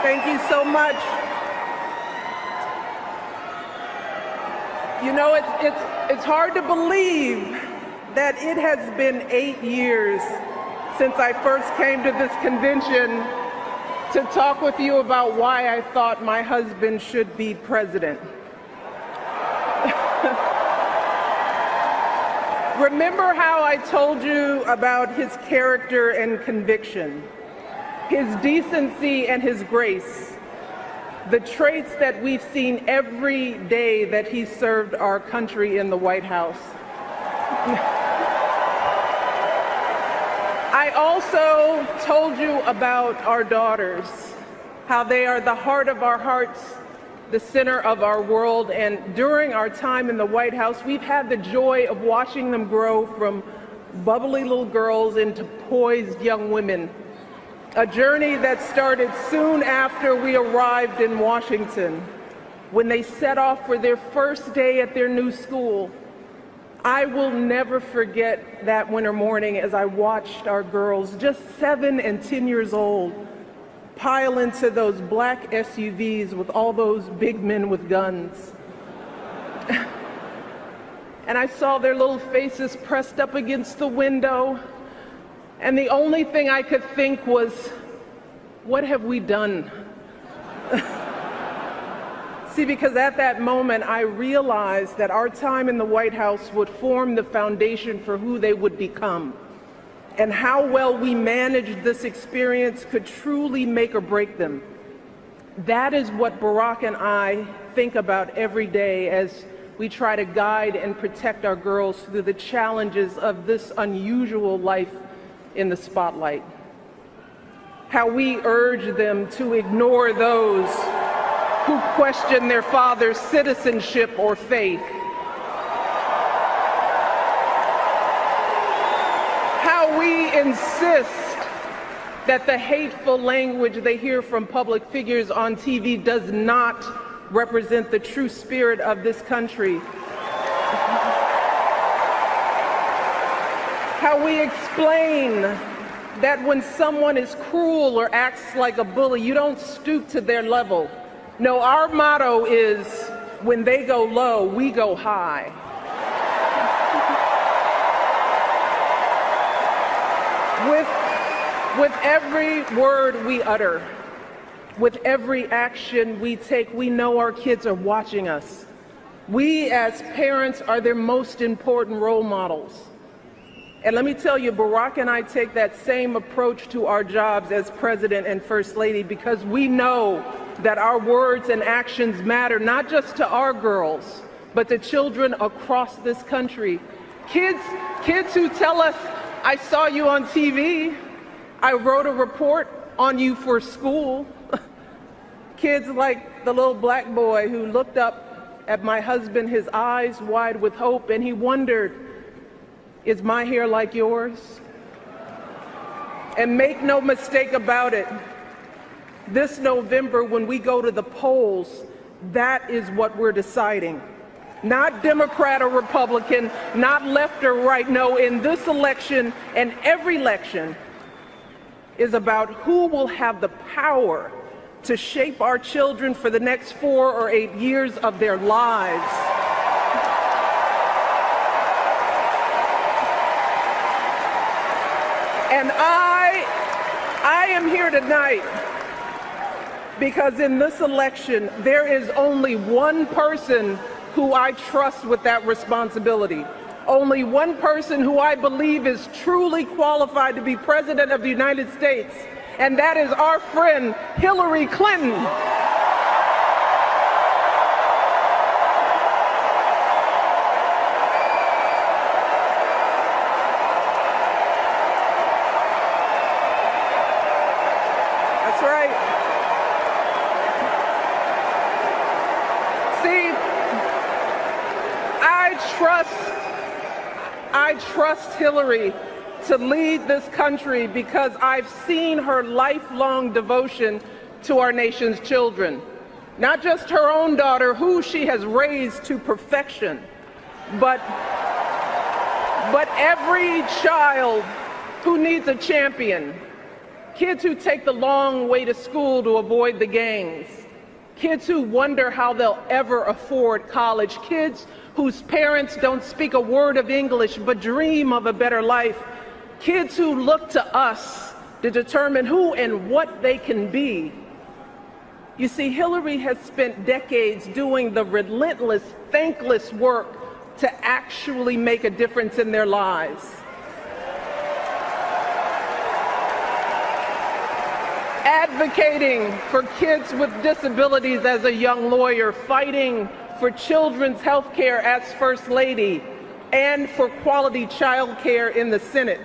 Thank you so much. You know, it's hard to believe that it has been 8 years since I first came to this convention to talk with you about why I thought my husband should be president. Remember how I told you about his character and conviction, his decency and his grace, the traits that we've seen every day that he served our country in the White House. I also told you about our daughters, how they are the heart of our hearts, the center of our world, and during our time in the White House, we've had the joy of watching them grow from bubbly little girls into poised young women, a journey that started soon after we arrived in Washington, when they set off for their first day at their new school. I will never forget that winter morning as I watched our girls, just 7 and 10 years old, pile into those black SUVs with all those big men with guns. And I saw their little faces pressed up against the window, and the only thing I could think was, what have we done? See, because at that moment, I realized that our time in the White House would form the foundation for who they would become. And how well we managed this experience could truly make or break them. That is what Barack and I think about every day as we try to guide and protect our girls through the challenges of this unusual life in the spotlight. How we urge them to ignore those who question their father's citizenship or faith. How we insist that the hateful language they hear from public figures on TV does not represent the true spirit of this country. How we explain that when someone is cruel or acts like a bully, you don't stoop to their level. No, our motto is, when they go low, we go high. With every word we utter, with every action we take, we know our kids are watching us. We as parents are their most important role models. And let me tell you, Barack and I take that same approach to our jobs as President and First Lady, because we know that our words and actions matter, not just to our girls, but to children across this country. Kids who tell us, I saw you on TV, I wrote a report on you for school. Kids like the little black boy who looked up at my husband, his eyes wide with hope, and he wondered, is my hair like yours? And make no mistake about it, this November when we go to the polls, that is what we're deciding. Not Democrat or Republican, not left or right. No, in this election and every election is about who will have the power to shape our children for the next 4 or 8 years of their lives. And I am here tonight because in this election, there is only one person who I trust with that responsibility. Only one person who I believe is truly qualified to be President of the United States, and that is our friend Hillary Clinton. That's right. See, I trust Hillary to lead this country because I've seen her lifelong devotion to our nation's children. Not just her own daughter, who she has raised to perfection, but every child who needs a champion. kids who take the long way to school to avoid the gangs, kids who wonder how they'll ever afford college, kids whose parents don't speak a word of English but dream of a better life, kids who look to us to determine who and what they can be. You see, Hillary has spent decades doing the relentless, thankless work to actually make a difference in their lives. Advocating for kids with disabilities as a young lawyer, fighting for children's health care as First Lady, and for quality child care in the Senate.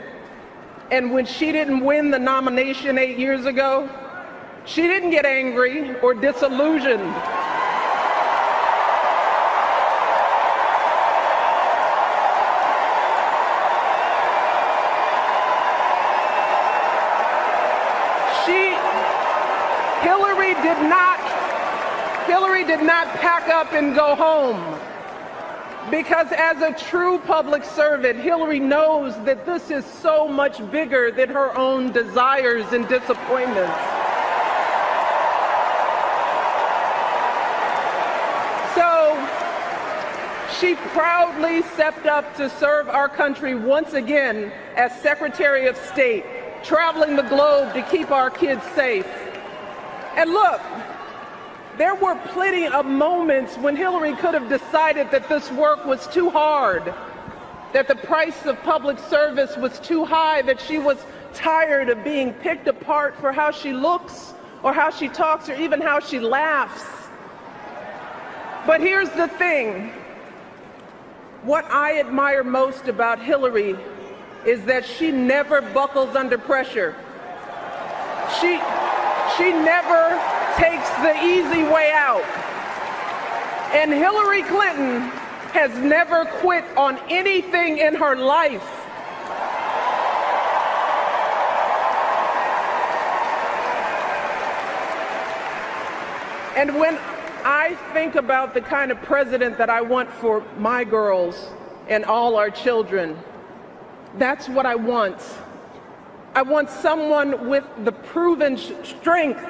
And when she didn't win the nomination 8 years ago, she didn't get angry or disillusioned. Hillary did not pack up and go home, because as a true public servant, Hillary knows that this is so much bigger than her own desires and disappointments. So she proudly stepped up to serve our country once again as Secretary of State, traveling the globe to keep our kids safe. And look, there were plenty of moments when Hillary could have decided that this work was too hard, that the price of public service was too high, that she was tired of being picked apart for how she looks or how she talks or even how she laughs. But here's the thing. What I admire most about Hillary is that she never buckles under pressure. She never takes the easy way out. And Hillary Clinton has never quit on anything in her life. And when I think about the kind of president that I want for my girls and all our children, that's what I want. I want someone with the proven strength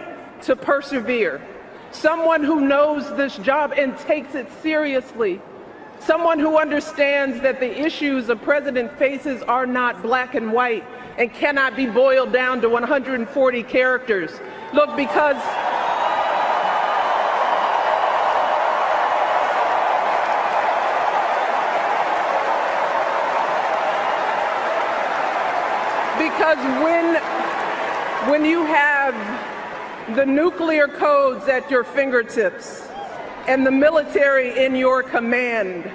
to persevere, someone who knows this job and takes it seriously, someone who understands that the issues a president faces are not black and white and cannot be boiled down to 140 characters. Look, because when you have the nuclear codes at your fingertips and the military in your command,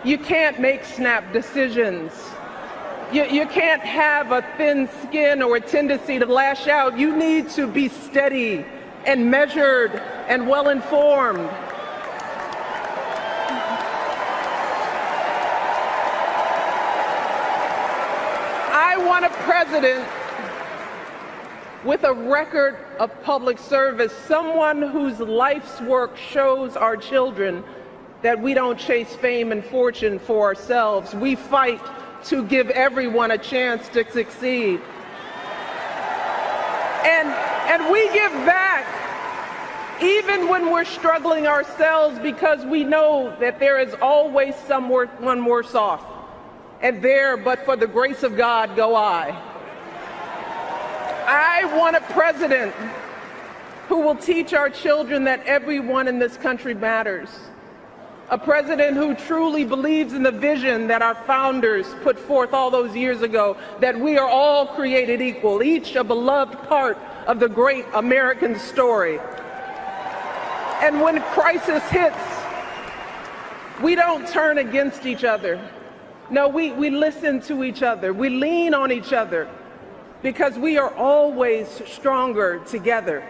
you can't make snap decisions. You can't have a thin skin or a tendency to lash out. You need to be steady and measured and well-informed. I want a president with a record of public service, someone whose life's work shows our children that we don't chase fame and fortune for ourselves. We fight to give everyone a chance to succeed. And we give back even when we're struggling ourselves, because we know that there is always someone worse off. And there, but for the grace of God, go I. I want a president who will teach our children that everyone in this country matters. A president who truly believes in the vision that our founders put forth all those years ago, that we are all created equal, each a beloved part of the great American story. And when crisis hits, we don't turn against each other. No, we listen to each other. We lean on each other, because we are always stronger together.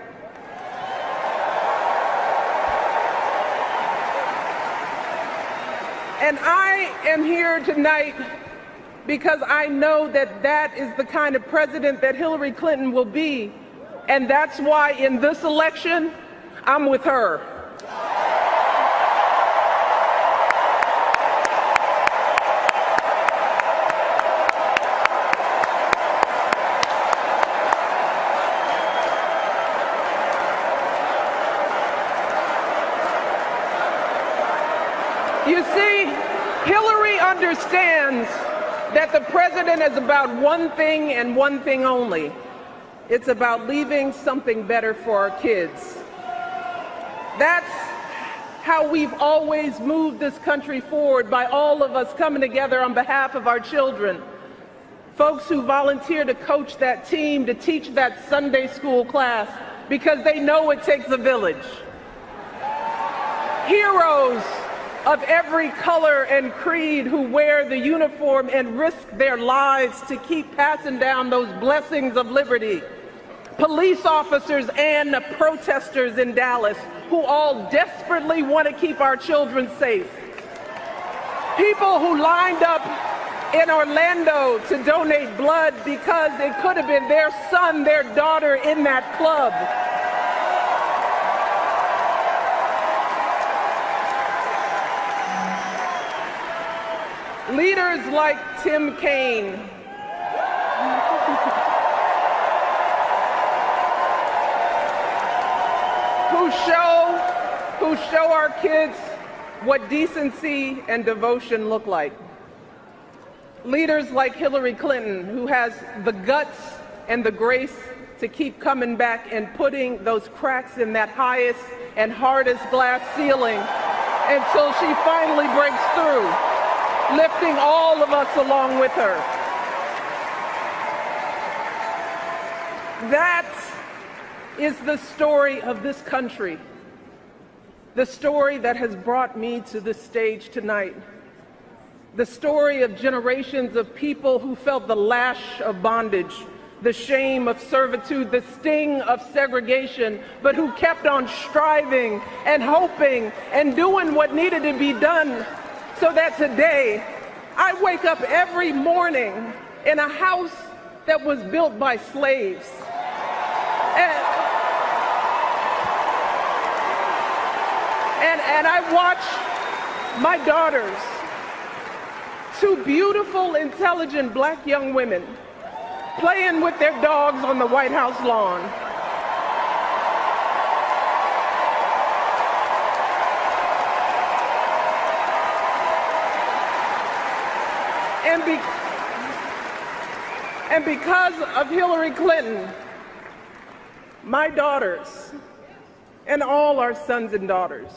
And I am here tonight because I know that that is the kind of president that Hillary Clinton will be. And that's why in this election, I'm with her. understands that the president is about one thing and one thing only. It's about leaving something better for our kids. That's how we've always moved this country forward, by all of us coming together on behalf of our children. Folks who volunteer to coach that team, to teach that Sunday school class, because they know it takes a village. Heroes of every color and creed who wear the uniform and risk their lives to keep passing down those blessings of liberty. Police officers and protesters in Dallas who all desperately want to keep our children safe. People who lined up in Orlando to donate blood because it could have been their son, their daughter in that club. Leaders like Tim Kaine, who show our kids what decency and devotion look like. Leaders like Hillary Clinton, who has the guts and the grace to keep coming back and putting those cracks in that highest and hardest glass ceiling until she finally breaks through, lifting all of us along with her. That is the story of this country, the story that has brought me to this stage tonight, the story of generations of people who felt the lash of bondage, the shame of servitude, the sting of segregation, but who kept on striving and hoping and doing what needed to be done, so that today I wake up every morning in a house that was built by slaves. And I watch my daughters, two beautiful, intelligent black young women, playing with their dogs on the White House lawn. And because of Hillary Clinton, my daughters and all our sons and daughters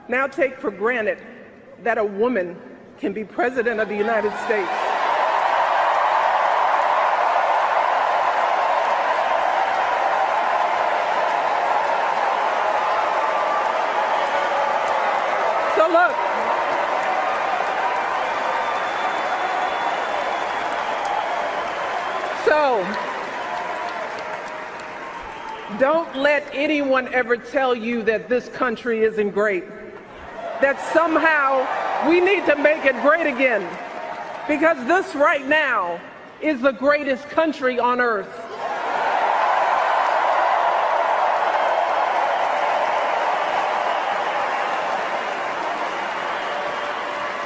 now take for granted that a woman can be president of the United States. So look, don't let anyone ever tell you that this country isn't great, that somehow we need to make it great again, because this right now is the greatest country on earth.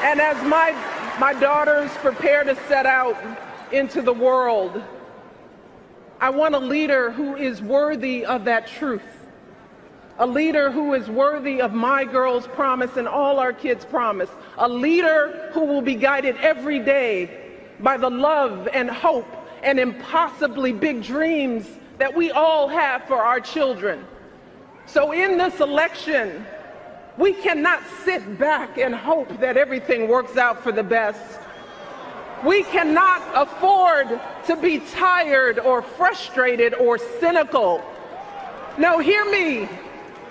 And as my daughters prepare to set out into the world, I want a leader who is worthy of that truth, a leader who is worthy of my girls' promise and all our kids' promise, a leader who will be guided every day by the love and hope and impossibly big dreams that we all have for our children. So in this election, we cannot sit back and hope that everything works out for the best. We cannot afford to be tired or frustrated or cynical. No, hear me.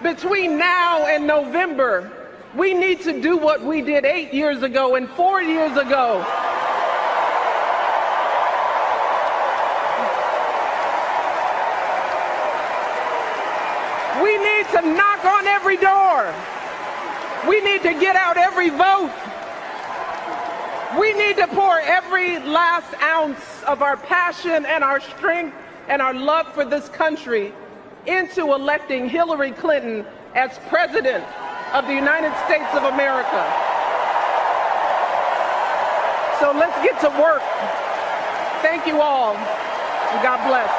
Between now and November, we need to do what we did 8 years ago and 4 years ago. We need to knock on every door. We need to get out every vote. We need to pour every last ounce of our passion and our strength and our love for this country into electing Hillary Clinton as President of the United States of America. So let's get to work. Thank you all, and God bless.